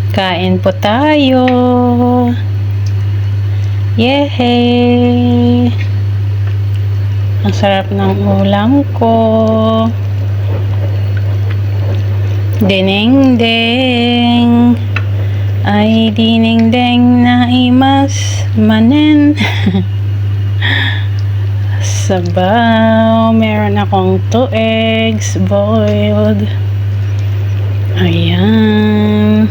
Kain po tayo. Yehey! Ang sarap ng ulam ko. Dinengdeng. Ay dinengdeng na imas manen. Sabaw. Meron akong 2 eggs boiled. Ayan.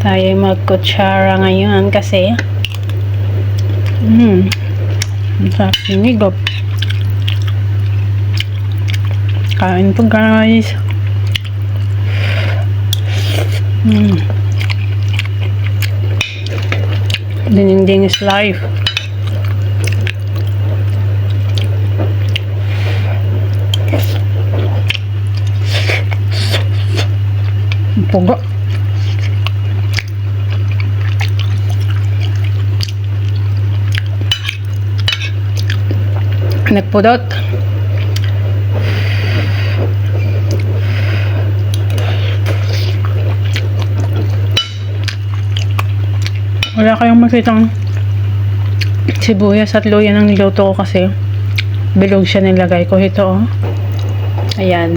Tayo magkutsara ngayon kasi ang sarap ng higop. Kain po guys. Dinengdeng is life. Pugo. Nagpudot. Wala kayong makitang sibuyas at luya ng niluto ko kasi bilog siya nilagay ko. Ito oh. Ayan.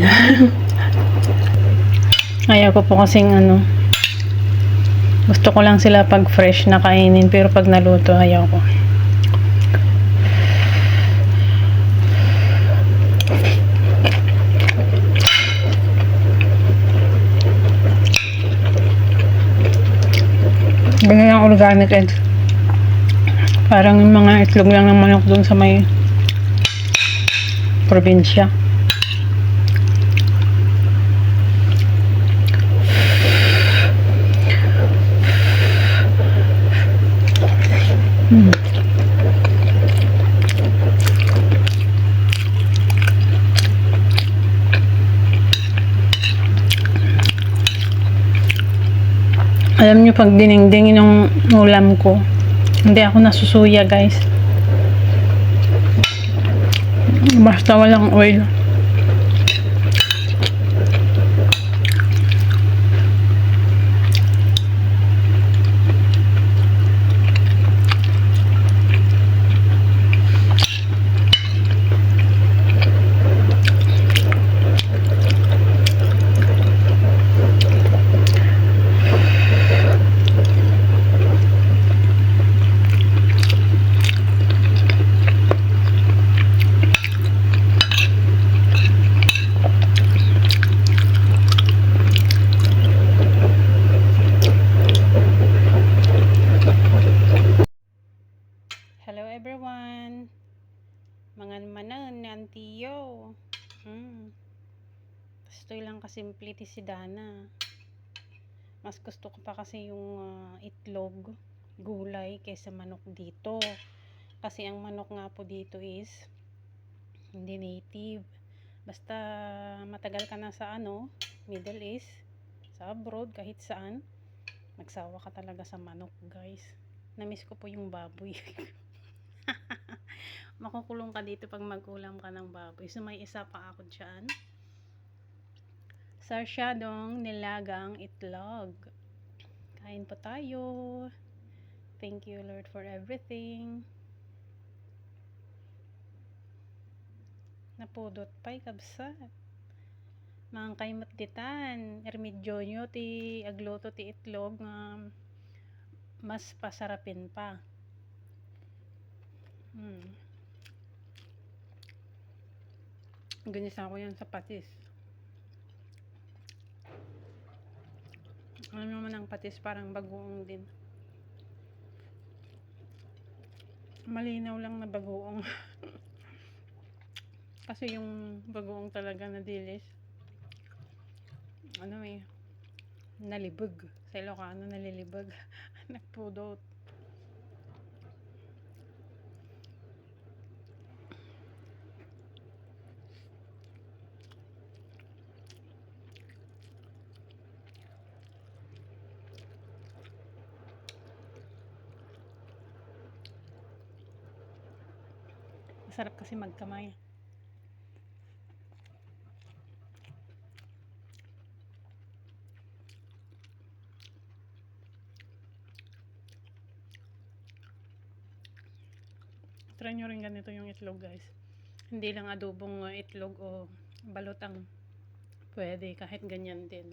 Ayaw ko po kasing gusto ko lang sila pag fresh na kainin, pero pag naluto ayaw ko. Ganyan ang organic eggs. Parang yung mga itlog lang ng manok dun sa may probinsya. Alam nyo, pag dinengdeng yung ulam ko, hindi ako nasusuya guys. Basta walang oil. Hello everyone, mga manan nantiyo. Gusto lang kasimple si Dana. Mas gusto ko pa kasi yung itlog, gulay kaysa manok dito. Kasi ang manok nga po dito is hindi native. Basta matagal ka na sa Middle East, sa abroad, kahit saan, nagsawa ka talaga sa manok guys. Namiss ko po yung baboy. Makukulong ka dito pag mag-ulam ka ng baboy. So may isa pa ako dyan. Sarsyadong nilagang itlog. Kain po tayo. Thank you Lord for everything. Napudot pa'y kabsat. Mga kaymot ditan. Ermidyo nyo ti agluto ti itlog nga mas pasarapin pa. Ganisa ko yan sa patis. Alam naman ang patis parang bagoong din. Malinaw lang na bagoong. Kasi yung bagoong talaga na dilis, nalibog. Sa Ilocano nalilibog. Nagpudot. Masarap kasi magkamay. try nyo rin ganito yung itlog, guys. Hindi lang adobong itlog o balot ang pwede, kahit ganyan din.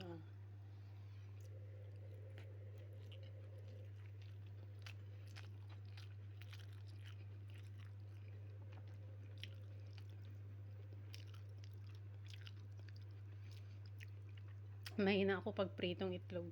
Mahina ako pag pritong itlog.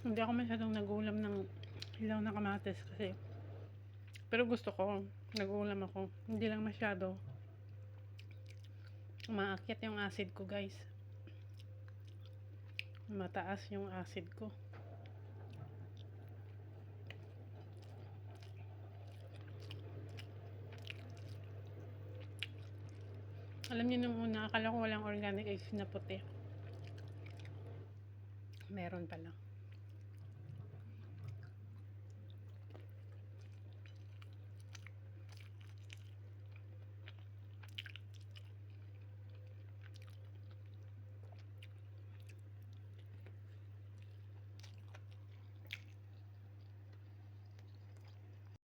Hindi ako masyadong nag-ulam ng hilaw na kamatis kasi, pero gusto ko, nag-ulam ako. Hindi lang masyado. Umaakyat yung acid ko, guys. Mataas yung acid ko. Alam niyo nung una, akala ko walang organic eggs na puti. Meron pala.